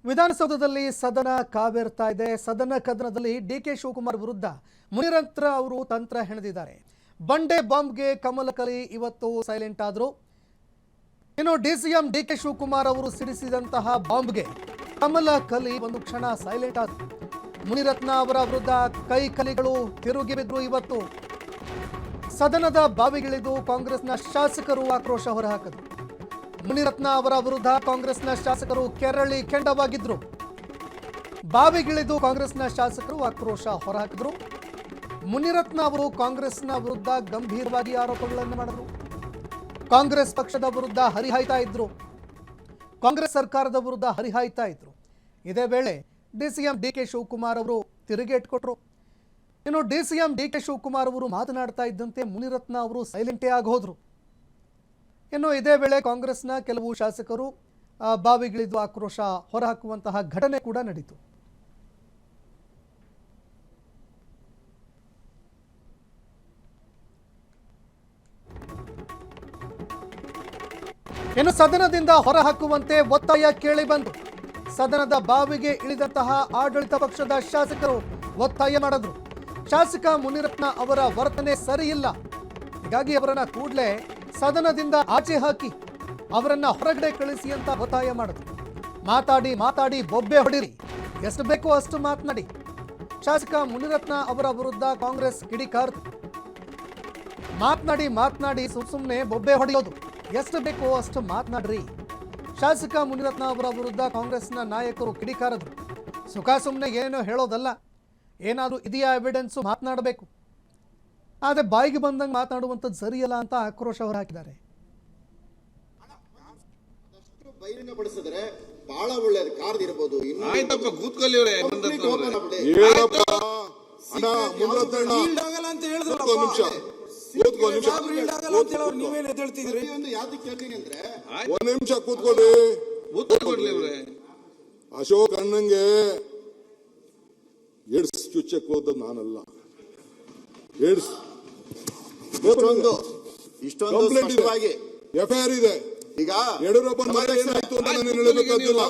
ವಿಧಾನಸೌಧದಲ್ಲಿ ಸದನ ಕಾವೇರ್ತಾ ಇದೆ. ಸದನ ಕದನದಲ್ಲಿ ಡಿಕೆ ಶಿವಕುಮಾರ್ ವಿರುದ್ಧ ಮುನಿರತ್ನ ಅವರು ತಂತ್ರ ಹೆಣೆದಿದ್ದಾರೆ. ಬಂಡೆ ಬಾಂಬ್ಗೆ ಕಮಲಕಲಿ ಇವತ್ತು ಸೈಲೆಂಟ್ ಆದರು. ಇನ್ನು ಡಿಸಿಎಂ ಡಿಕೆ ಶಿವಕುಮಾರ್ ಅವರು ಸಿಡಿಸಿದಂತಹ ಬಾಂಬ್ಗೆ ಕಮಲಕಲಿ ಒಂದು ಕ್ಷಣ ಸೈಲೆಂಟ್ ಆದರು. ಮುನಿರತ್ನ ಅವರ ವಿರುದ್ಧ ಕೈ ಕಲಿಗಳು ತಿರುಗಿ ಬಿದ್ರು. ಇವತ್ತು ಸದನದ ಬಾವಿಗಿಳಿದು ಕಾಂಗ್ರೆಸ್ನ ಶಾಸಕರು ಆಕ್ರೋಶ ಹೊರಹಾಕಿದರು. ಮುನಿರತ್ನ ಅವರ ವಿರುದ್ಧ ಕಾಂಗ್ರೆಸ್ನ ಶಾಸಕರು ಕೆರಳಿ ಕೆಂಡವಾಗಿದ್ರು. ಬಾವಿಗಿಳಿದು ಕಾಂಗ್ರೆಸ್ನ ಶಾಸಕರು ಆಕ್ರೋಶ ಹೊರಹಾಕಿದ್ರು. ಮುನಿರತ್ನ ಅವರು ಕಾಂಗ್ರೆಸ್ನ ವಿರುದ್ಧ ಗಂಭೀರವಾಗಿ ಆರೋಪಗಳನ್ನು ಮಾಡಿದ್ರು. ಕಾಂಗ್ರೆಸ್ ಪಕ್ಷದ ವಿರುದ್ಧ ಹರಿಹಾಯ್ತಾ ಇದ್ರು. ಕಾಂಗ್ರೆಸ್ ಸರ್ಕಾರದ ವಿರುದ್ಧ ಹರಿಹಾಯ್ತಾ ಇದ್ರು. ಇದೇ ವೇಳೆ ಡಿಸಿಎಂ ಡಿಕೆ ಶಿವಕುಮಾರ್ ಅವರು ತಿರುಗೇಟು ಕೊಟ್ಟರು. ಇನ್ನು ಡಿಸಿಎಂ ಡಿಕೆ ಶಿವಕುಮಾರ್ ಅವರು ಮಾತನಾಡ್ತಾ ಇದ್ದಂತೆ ಮುನಿರತ್ನ ಅವರು ಸೈಲೆಂಟೇ ಆಗಿ ಹೋದ್ರು. ಇನ್ನು ಇದೇ ವೇಳೆ ಕಾಂಗ್ರೆಸ್ನ ಕೆಲವು ಶಾಸಕರು ಬಾವಿಗಿಳಿದು ಆಕ್ರೋಶ ಹೊರಹಾಕುವಂತಹ ಘಟನೆ ಕೂಡ ನಡೆಯಿತು. ಇನ್ನು ಸದನದಿಂದ ಹೊರಹಾಕುವಂತೆ ಒತ್ತಾಯ ಕೇಳಿ ಬಂತು. ಸದನದ ಬಾವಿಗೆ ಇಳಿದಂತಹ ಆಡಳಿತ ಪಕ್ಷದ ಶಾಸಕರು ಒತ್ತಾಯ ಮಾಡಿದ್ರು. ಶಾಸಕ ಮುನಿರತ್ನ ಅವರ ವರ್ತನೆ ಸರಿಯಿಲ್ಲ, ಹೀಗಾಗಿ ಅವರನ್ನ ಕೂಡಲೇ ಸದನದಿಂದ ಆಚೆ ಹಾಕಿ ಅವರನ್ನ ಹೊರಗಡೆ ಕಳಿಸಿ ಅಂತ ಒತ್ತಾಯ ಮಾಡಿದ್ರು. ಮಾತಾಡಿ ಮಾತಾಡಿ ಬೊಬ್ಬೆ ಹೊಡಿರಿ, ಎಷ್ಟು ಬೇಕೋ ಅಷ್ಟು ಮಾತನಾಡಿ. ಶಾಸಕ ಮುನಿರತ್ನ ಅವರ ವಿರುದ್ಧ ಕಾಂಗ್ರೆಸ್ ಕಿಡಿಕಾರ್ದು. ಮಾತನಾಡಿ ಮಾತನಾಡಿ ಸುಮ್ಮನೆ ಬೊಬ್ಬೆ ಹೊಡೆಯೋದು, ಎಷ್ಟು ಬೇಕೋ ಅಷ್ಟು ಮಾತನಾಡ್ರಿ. ಶಾಸಕ ಮುನಿರತ್ನ ಅವರ ವಿರುದ್ಧ ಕಾಂಗ್ರೆಸ್ನ ನಾಯಕರು ಕಿಡಿಕಾರದ್ರು. ಸುಖ ಸುಮ್ಮನೆ ಏನೋ ಹೇಳೋದಲ್ಲ, ಏನಾದರೂ ಇದೆಯಾ ಎವಿಡೆನ್ಸು ಮಾತನಾಡಬೇಕು. ಆದರೆ ಬಾಯಿಗೆ ಬಂದಂಗೆ ಮಾತನಾಡುವಂಥದ್ದು ಸರಿಯಲ್ಲ ಅಂತ ಆಕ್ರೋಶ ಹೊರಹಾಕಿದ್ದಾರೆ. ಬಹಿರಂಗಪಡಿಸಿದ್ರೆ ಬಹಳ ಒಳ್ಳೆಯದು. ಕಾರ್ಡ್ ಇರಬಹುದು. ಆಯ್ತಪ್ಪ ಕೂತ್ಕೊಳ್ಳಿ ಅವರೇ. ಒಂದ್ ನಿಮಿಷ ಕೂತ್ಕೊಳ್ಳಿ. ಅಶೋಕ್ ಅಣ್ಣಂಗೆ ಏಡ್ಸ್ ಚುಚ್ಚಕ್ಕೆ ಹೋದದ್ದು ನಾನಲ್ಲ. ಏಡ್ಸ್ ಇಷ್ಟೊಂದು ಸ್ಪಷ್ಟವಾಗಿ ಎಫ್ಐಆರ್ ಇದೆ. ಈಗ ಯಡಿಯೂರಪ್ಪನ ಮನೆ ಏನಾಯ್ತು ಅಂತ ನಾನು ಹೇಳಬೇಕಾಗಿಲ್ಲ.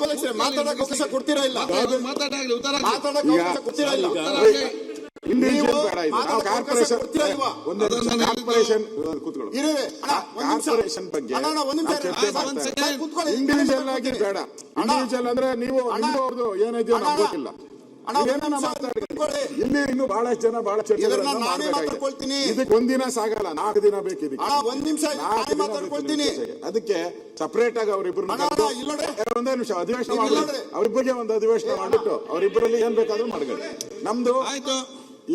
ಮಾತಾಡಕ್ಕೆ ಅವಕಾಶ ಕೊಡ್ತೀರಾ ಇಲ್ಲ? ಮಾತಾಡಕ್ಕೆ ಅವಕಾಶ ಕೊಡ್ತೀರಾ ಇಲ್ಲ? ಕಾರ್ಪೊರೇಷನ್ ಬಗ್ಗೆ ಇಂಡಿವಿಜುವಲ್ ಆಗಿ ಬೇಡ. ಇಂಡಿವಿಜುವಲ್ ಅಂದ್ರೆ ನೀವು ಅವ್ರದ್ದು ಏನಾಯ್ತು ಗೊತ್ತಿಲ್ಲ. ಇಲ್ಲಿ ಇನ್ನು ಬಹಳಷ್ಟು ಜನ ಬಹಳ ಇದಕ್ಕೆ ಒಂದಿನ ಸಾಗಲ್ಲ, 4 ದಿನ ಬೇಕು. ಅದಕ್ಕೆ ಸಪರೇಟ್ ಆಗಿ ಅವರಿಬ್ರು ಒಂದೇ ನಿಮಿಷ ಅಧಿವೇಶನ ಮಾಡಿ, ಅವರಿಬ್ಬರಿಗೆ ಒಂದು ಅಧಿವೇಶನ ಮಾಡಿಬಿಟ್ಟು ಅವರಿಬ್ಬರಲ್ಲಿ ಏನ್ ಬೇಕಾದ್ರೂ ಮಾಡ್ಕೊಳ್ಳಿ. ನಮ್ದು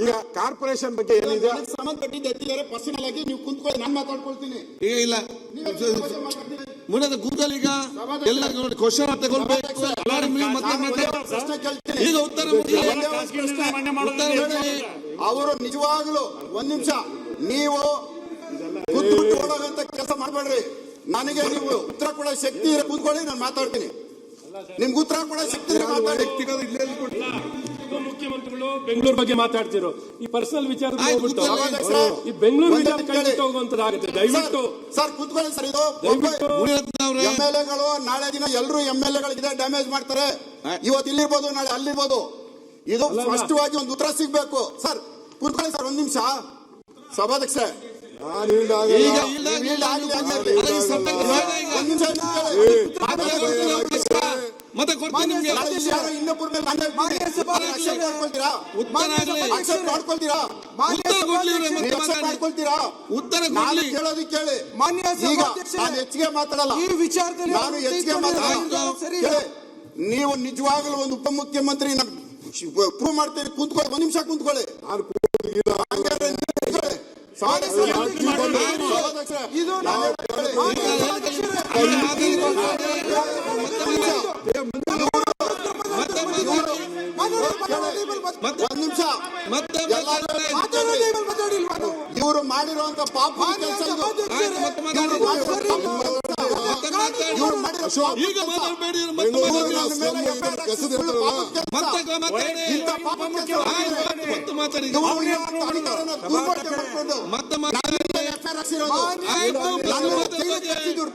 ಈಗ ಕಾರ್ಪೊರೇಷನ್ ಬಗ್ಗೆ ಏನಿದೆ ಸಂಬಂಧಪಟ್ಟಿದ್ದು ಪರ್ಸನಲ್ ಆಗಿ ನೀವು ಕುಂತ್ಕೊಳ್ಳಿ, ನಾನು ಮಾತಾಡ್ಕೊಳ್ತೀನಿ. ಈಗ ಇಲ್ಲ ಮುಂದೆ ಕೂತಲ್ಲಿ ಈಗ ಎಲ್ಲ ಕ್ವಶನ್ ತಗೊಳ್ಬೇಕು. ಈಗ ಉತ್ತರ ಅವರು ನಿಜವಾಗ್ಲೂ ಒಂದ್ ನಿಮಿಷ ನೀವು ಕೂತ್ಬಿಟ್ಟು ಓಡೋಗಂತ ಕೆಲಸ ಮಾಡಬೇಡ್ರಿ. ನನಗೆ ನೀವು ಉತ್ತರ ಕೊಡೋ ಶಕ್ತಿ ಇರೋ ಕೂತ್ಕೊಳ್ಳಿ, ನಾನು ಮಾತಾಡ್ತೀನಿ. ನಿಮ್ಗೆ ಉತ್ತರ ಕೊಡೋ ಶಕ್ತಿ ಇರೋ ಮಾತಾಡಿ. ಮುಖ್ಯಮಂತ್ರಿಗಳು ಬೆಂಗಳೂರು ಬಗ್ಗೆ ಮಾತಾಡ್ತಿರೋ ಈ ಪರ್ಸನಲ್ ವಿಚಾರ ಈ ಬೆಂಗಳೂರು ವಿಚಾರ ಕೈ ಹೋಗುವಂತದ್ದಾಗುತ್ತೆ. ದಯವಿಟ್ಟು ಸರ್ ಕೂತ್ಕೊಳ್ಳಿ. ಸರ್ ಇದು ಎಂಎಲ್ಎಗಳು ನಾಳೆ ದಿನ ಎಲ್ಲರೂ ಎಂಎಲ್ಎಗಳಿಗೆ ಡ್ಯಾಮೇಜ್ ಮಾಡ್ತಾರೆ. ಇವತ್ತು ಇಲ್ಲಿರ್ಬೋದು, ನಾಳೆ ಅಲ್ಲಿರ್ಬೋದು. ಇದು ಸ್ಪಷ್ಟವಾಗಿ ಒಂದು ಉತ್ತರ ಸಿಗ್ಬೇಕು. ಸರ್ ಕೂತ್ಕೊಳ್ಳಿ ಸರ್, ಒಂದ್ ನಿಮಿಷ. ಸಭಾಧ್ಯಕ್ಷ ಮತ್ತೆ ಕೊಡ್ತೀನಿ ನಿಮ್ಗೆ. ಉತ್ತರ ಕೇಳೋದು ಕೇಳಿ. ಹೆಚ್ಚಿಗೆ ಮಾತಾಡಲ್ಲ ಈ ವಿಚಾರದಲ್ಲಿ. ನಾನು ಹೆಚ್ಚಿಗೆ ಮಾತಾಡ. ನೀವು ನಿಜವಾಗಲೂ ಒಂದು ಉಪಮುಖ್ಯಮಂತ್ರಿ ಪ್ರೂವ್ ಮಾಡ್ತೀರಿ. ಕೂತ್ಕೊಳ್ಳಿ, ಒಂದ್ ನಿಮಿಷ ಕೂತ್ಕೊಳ್ಳಿ. ಇವರು ಮಾಡಿರುವಂತ ಪಾಪ ಕೆಲಸ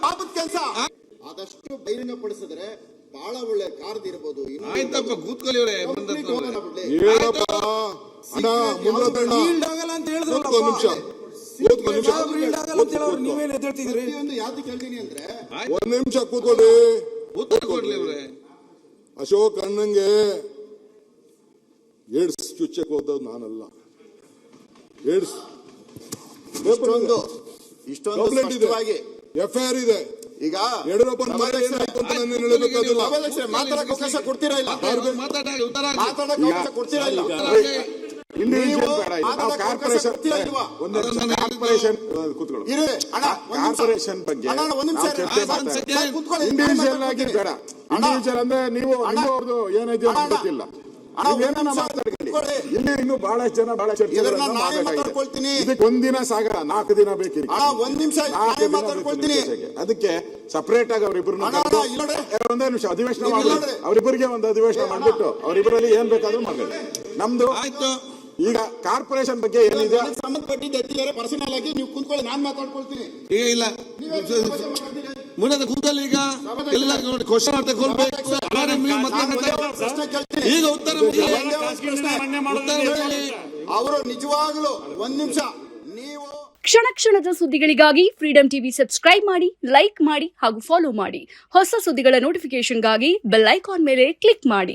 ಪಾಪದ ಕೆಲಸ. ಆದಷ್ಟು ಬಹಿರಂಗಪಡಿಸಿದ್ರೆ ಬಹಳ ಒಳ್ಳೆ ಕಾರ್ದಿರ್ಬೋದು. ಆಯ್ತಪ್ಪ ಕೂತ್ಕೊಳ್ಳಿ ಅವ್ರೆ ಹೇಳಪ್ಪ ಅಣ್ಣ ಮುನಿರತ್ನ ಆಗಲ್ಲ ಅಂತ ಹೇಳಿದ್ರು ಕೂತ್ಕೊ ನಿಮಿಷ ನೀವೇನ್ ಎದ್ದೇಳ್ತಿದ್ರಿ? ಯಾವ್ದು ಕೇಳ್ತೀನಿ ಅಂದ್ರೆ ಒಂದ್ ನಿಮಿಷ ಕೂತ್ಕೊಳ್ಳಿ. ಉತ್ತರ ಕೊಡ್ಲಿ ಅವ್ರೆ. ಅಶೋಕ್ ಅಣ್ಣಂಗೆ ಏಡ್ಸ್ ಚುಚ್ಚಕ್ಕೆ ಹೋದವ್ ನಾನಲ್ಲ. ಏಡ್ಸ್ ಇಷ್ಟೊಂದು ಸ್ಪಷ್ಟವಾಗಿ FIR ಇದೆ. ಈಗ ಯಡಿಯೂರಪ್ಪನ ಮಗ ಏನಾಯ್ತು ಅಂತ ನಾನು ಹೇಳಬೇಕಾಗಿಲ್ಲ. ಮಾತಾಡಕ್ಕೆ ಅವಕಾಶ ಕೊಡ್ತೀರಾ ಇಲ್ಲ? ಮಾತಾಡಿ ಉತ್ತರ ಮಾತಾಡಕ್ಕೆ ಅವಕಾಶ ಕೊಡ್ತೀರಾ ಇಲ್ಲ? ಇಂಡಿವಿಜುವಲ್ ಬೇಡ, ಇದು ನಾವು ಕಾರ್ಪೊರೇಷನ್ ಒಂದು ಕಾರ್ಪೊರೇಷನ್ ಕೂತ್ಕೊಳ್ಳಿ. ಕಾರ್ಪೊರೇಷನ್ ಬಗ್ಗೆ ಇಂಡಿವಿಜುವಲ್ ಆಗಿ ಬೇಡ. ಇಂಡಿವಿಜುವಲ್ ಅಂದ್ರೆ ನೀವು ಅವ್ರದ್ದು ಏನೈತೆ ಅಂತ ಗೊತ್ತಿಲ್ಲ. ನೀವೇನ ಮಾತಾಡ್ಕೊಳ್ಳಿ. ಇನ್ನೂ ಬಹಳಷ್ಟು ಜನ ಬಹಳ ಚರ್ಚೆಗಳನ್ನ ಮಾಡಬೇಕಾಗಿದೆ. ಇದಕ್ಕೆ ಒಂದಿನ ಸಾಗರ 4 ದಿನ ಬೇಕಿರಿ. 1 ನಿಮಿಷ ಮಾತಾಡ್ಕೊಳ್ತೀನಿ. ಅದಕ್ಕೆ ಸಪರೇಟ್ ಆಗಿ ಅವರಿಬ್ಬರನ್ನ ಒಂದೇ ನಿಮಿಷ ಅಧಿವೇಶನ ಮಾಡಿ ಅವರಿಬ್ಬರಿಗೆ ಒಂದು ಅಧಿವೇಶನ ಮಾಡ್ಬಿಟ್ಟು ಅವರಿಬ್ಬರಲ್ಲಿ ಏನ್ ಬೇಕಾದ್ರೂ ಮಾಡ್ಬೇಕು. ನಮ್ದು ಆಯ್ತು. ಈಗ ಕಾರ್ಪೊರೇಷನ್ ಬಗ್ಗೆ ಏನಿದೆ ಸಂಬಂಧಪಟ್ಟಿದ್ದಾರೆ ಪರ್ಸನಲ್ ಆಗಿ ನೀವು ಕುಂತ್ಕೊಳ್ಳಿ, ನಾನ್ ಮಾತಾಡ್ಕೊಳ್ತೀನಿ. ಈಗ ಇಲ್ಲ ಮುಂದೆ ಕೂತಲ್ಲಿ ಈಗ ಎಲ್ಲ ನೋಡಿ ಕ್ವಶನ್ ಅಂತ ಕೊಡ್ಬೇಕು. ಪ್ರಶ್ನೆ ಕೇಳ್ತೀನಿ. ಈಗ ಉತ್ತರ ಅವರು ನಿಜವಾಗ್ಲೂ 1 ನಿಮಿಷ ನೀವು ಕ್ಷಣ ಕ್ಷಣದ ಸುದ್ದಿಗಳಿಗಾಗಿ ಫ್ರೀಡಂ ಟಿವಿ ಸಬ್ಸ್ಕ್ರೈಬ್ ಮಾಡಿ, ಲೈಕ್ ಮಾಡಿ ಹಾಗೂ ಫಾಲೋ ಮಾಡಿ. ಹೊಸ ಸುದ್ದಿಗಳ ನೋಟಿಫಿಕೇಶನ್ಗಾಗಿ ಬೆಲ್ ಐಕಾನ್ ಮೇಲೆ ಕ್ಲಿಕ್ ಮಾಡಿ.